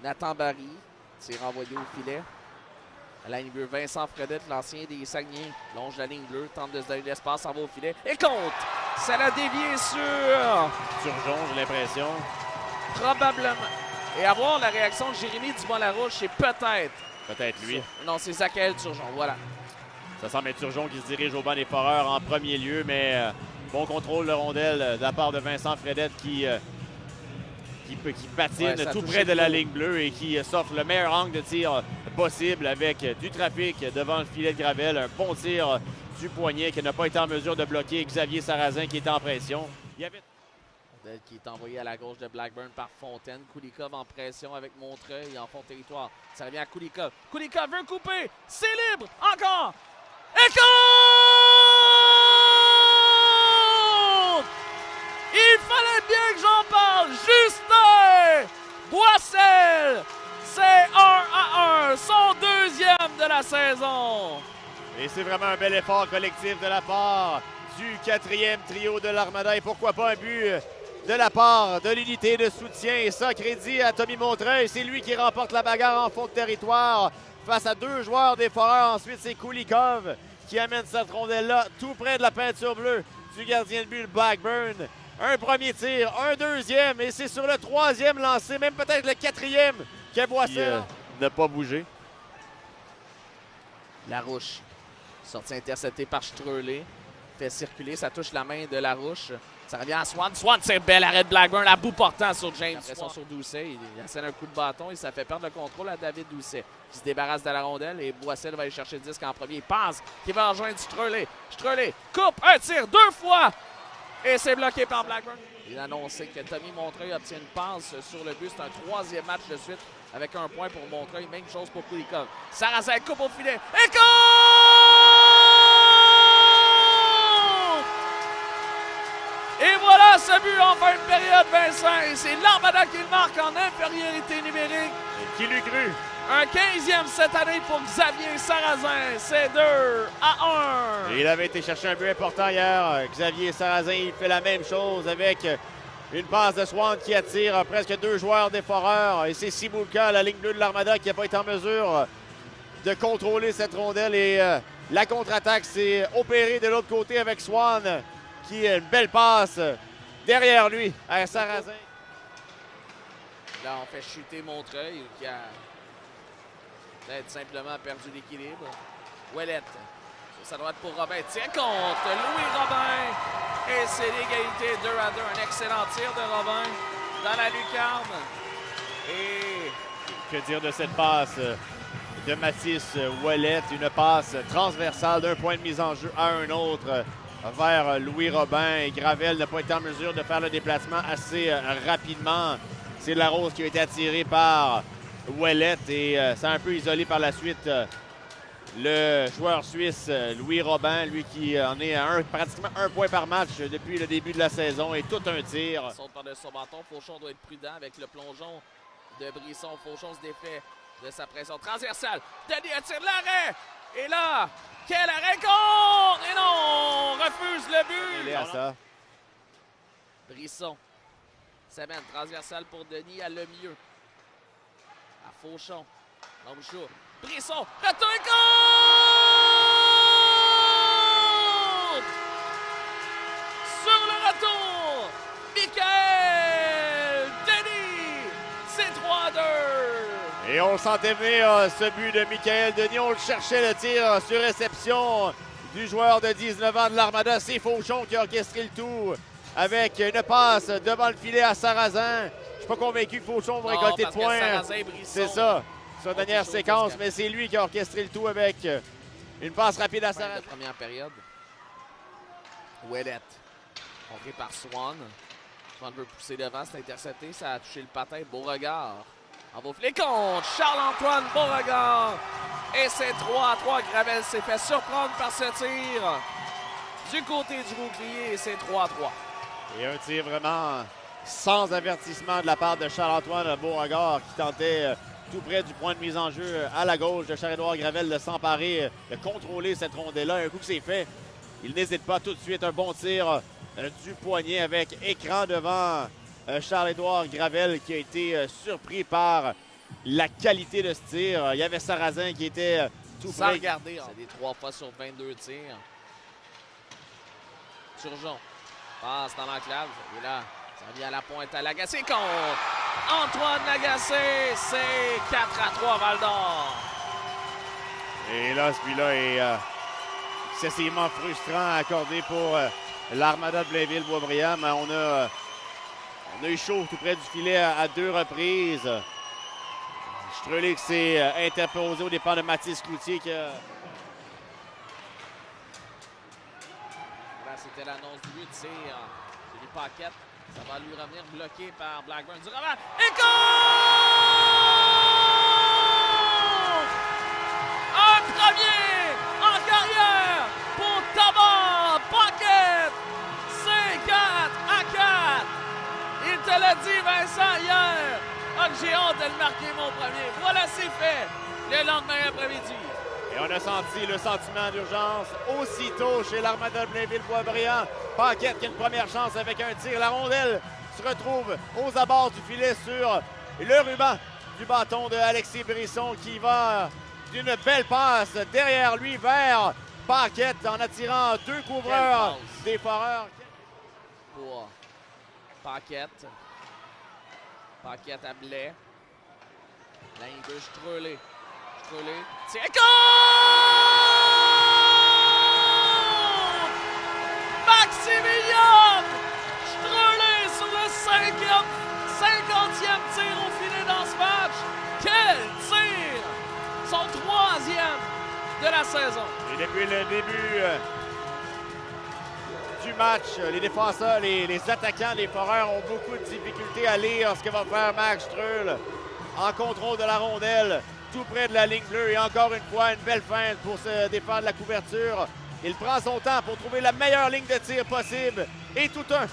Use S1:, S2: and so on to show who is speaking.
S1: Nathan Barry, c'est renvoyé au filet. À la ligne bleue, Vincent Fredette, l'ancien des Saguenay, longe la ligne bleue, tente de se donner l'espace, s'en va au filet et compte! Ça l'a dévié sur
S2: Turgeon, j'ai l'impression.
S1: Probablement. Et à voir la réaction de Jérémy Dubois-Larouche, c'est peut-être.
S2: Peut-être lui.
S1: Non, c'est Zachaël Turgeon, voilà.
S2: Ça semble être Turgeon qui se dirige au banc des Foreurs en premier lieu, mais bon contrôle de rondelle de la part de Vincent Fredette qui patine tout près de la ligne bleue et qui s'offre le meilleur angle de tir possible avec du trafic devant le filet de Gravel. Un bon tir du poignet qui n'a pas été en mesure de bloquer Xavier Sarrazin qui était en pression. Il y avait...
S1: Qui est envoyé à la gauche de Blackburn par Fontaine. Kulikov en pression avec Montreuil en fond de territoire. Ça revient à Kulikov. Kulikov veut couper. C'est libre. Encore. Et compte! Il fallait bien que j'en parle. Justin Boissel. C'est 1-1. Son deuxième de la saison.
S2: Et c'est vraiment un bel effort collectif de la part du quatrième trio de l'Armada. Et pourquoi pas un but de la part de l'unité de soutien. Et ça, crédit à Tommy Montreuil. C'est lui qui remporte la bagarre en fond de territoire face à deux joueurs des Foreurs. Ensuite, c'est Kulikov qui amène cette rondelle-là tout près de la peinture bleue du gardien de but, le Blackburn. Un premier tir, un deuxième, et c'est sur le troisième lancé, même peut-être le quatrième, que Boissel n'a pas bougé.
S1: Larouche, sortie interceptée par Streulet, fait circuler, ça touche la main de Larouche. Ça revient à Swan. Swan, c'est un bel arrêt de Blackburn à bout portant sur James. Pression sur Doucet. Il essaie un coup de bâton et ça fait perdre le contrôle à David Doucet qui se débarrasse de la rondelle et Boissel va aller chercher le disque en premier. Il pense qu'il va rejoindre Streulet. Streulet coupe un tir deux fois et c'est bloqué par Blackburn. Il a annoncé que Tommy Montreuil obtient une passe sur le but. C'est un troisième match de suite avec un point pour Montreuil. Même chose pour Kulikov. Sarrazin coupe au filet et compte! Et voilà ce but en fin de période, Vincent. Et c'est l'Armada qui le marque en infériorité numérique.
S2: Et qui l'eût cru?
S1: Un 15e cette année pour Xavier Sarrazin. C'est 2-1.
S2: Et il avait été chercher un but important hier. Xavier Sarrazin, il fait la même chose avec une passe de Swan qui attire presque deux joueurs des Foreurs. Et c'est Siboulka, la ligne bleue de l'Armada, qui n'a pas été en mesure de contrôler cette rondelle. Et la contre-attaque s'est opérée de l'autre côté avec Swan, qui a une belle passe derrière lui à Sarrazin.
S1: Là, on fait chuter Montreuil qui a peut-être simplement perdu l'équilibre. Ouellette, sur sa droite pour Robin. Tient compte Louis Robin. Et c'est l'égalité 2-2. Un excellent tir de Robin dans la lucarne. Et
S2: que dire de cette passe de Mathis Ouellette? Une passe transversale d'un point de mise en jeu à un autre vers Louis Robin. Et Gravel n'a pas été en mesure de faire le déplacement assez rapidement. C'est Larose qui a été attiré par Ouellette et ça a un peu isolé par la suite le joueur suisse Louis Robin, lui qui en est à pratiquement un point par match depuis le début de la saison et tout un tir.
S1: Il saute par-dessus son bâton. Fauchon doit être prudent avec le plongeon de Brisson. Fauchon se défait de sa pression transversale. Denis attire l'arrêt. Et là, quel arrêt contre! Et non, on refuse le but.
S2: Il est à ça.
S1: Brisson s'amène transversale pour Denis à le mieux. À Fauchon. Longjour. Brisson, retour et compte! Sur le retour, Michael Denis, c'est 3-2.
S2: Et on le sentait venir, ce but de Michael Denis. On le cherchait, le tir sur réception du joueur de 19 ans de l'Armada. C'est Fauchon qui a orchestré le tout avec une passe devant le filet à Sarrazin. Je ne suis pas convaincu que Fauchon va récolter de points. C'est ça, sur la dernière séquence, mais c'est lui qui a orchestré le tout avec une passe rapide à Sarrazin.
S1: La première période. Ouellette, contré par Swan. Swan veut pousser devant, c'est intercepté, ça a touché le patin. Beauregard. En va au filet contre Charles-Antoine Beauregard. Et c'est 3-3. Gravel s'est fait surprendre par ce tir du côté du bouclier et c'est 3-3.
S2: Et un tir vraiment sans avertissement de la part de Charles-Antoine Beauregard qui tentait tout près du point de mise en jeu à la gauche de Charles-Édouard Gravel de s'emparer, de contrôler cette rondelle-là. Un coup que c'est fait, il n'hésite pas tout de suite. Un bon tir du poignet avec écran devant Charles-Édouard Gravel qui a été surpris par la qualité de ce tir. Il y avait Sarrazin qui était tout
S1: Sans
S2: près.
S1: regarder, c'est des 3 fois sur 22 tirs. Turgeon passe dans l'enclave. Il est là. Ça vient à la pointe à Lagacé contre Antoine Lagacé. C'est 4-3 Val-d'Or.
S2: Et là, celui-là est excessivement frustrant à accorder pour l'Armada de Blainville-Boisbriand. Mais on a eu chaud tout près du filet à 2 reprises. Strelé qui s'est interposé au départ de Mathis Cloutier. Là,
S1: c'était l'annonce du but de tir. Philippe Paquette. Ça va lui revenir bloqué par Blackburn. Du revers. Et goal! Un premier en carrière pour Tabar Paquette. C'est 4-4. Il te l'a dit, Vincent, hier. Ah, j'ai hâte de le marquer, mon premier. Voilà, c'est fait. Le lendemain après-midi.
S2: Et on a senti le sentiment d'urgence aussitôt chez l'Armada de Blainville-Boisbriand. Paquette qui a une première chance avec un tir. La rondelle se retrouve aux abords du filet sur le ruban du bâton de Alexis Brisson qui va d'une belle passe derrière lui vers Paquette en attirant 2 couvreurs des Foreurs.
S1: Pour Paquette. Paquette à Blais. La ligne de Strelé. Strelé. C'est goal! Maximilian Strelé sur le 50e tir au filet dans ce match. Quel tir! Son 3e de la saison.
S2: Et depuis le début du match, les défenseurs, les attaquants des Foreurs ont beaucoup de difficultés à lire ce que va faire Max Strul en contrôle de la rondelle, tout près de la ligne bleue. Et encore une fois, une belle feinte pour se défendre la couverture. Il prend son temps pour trouver la meilleure ligne de tir possible. Et tout un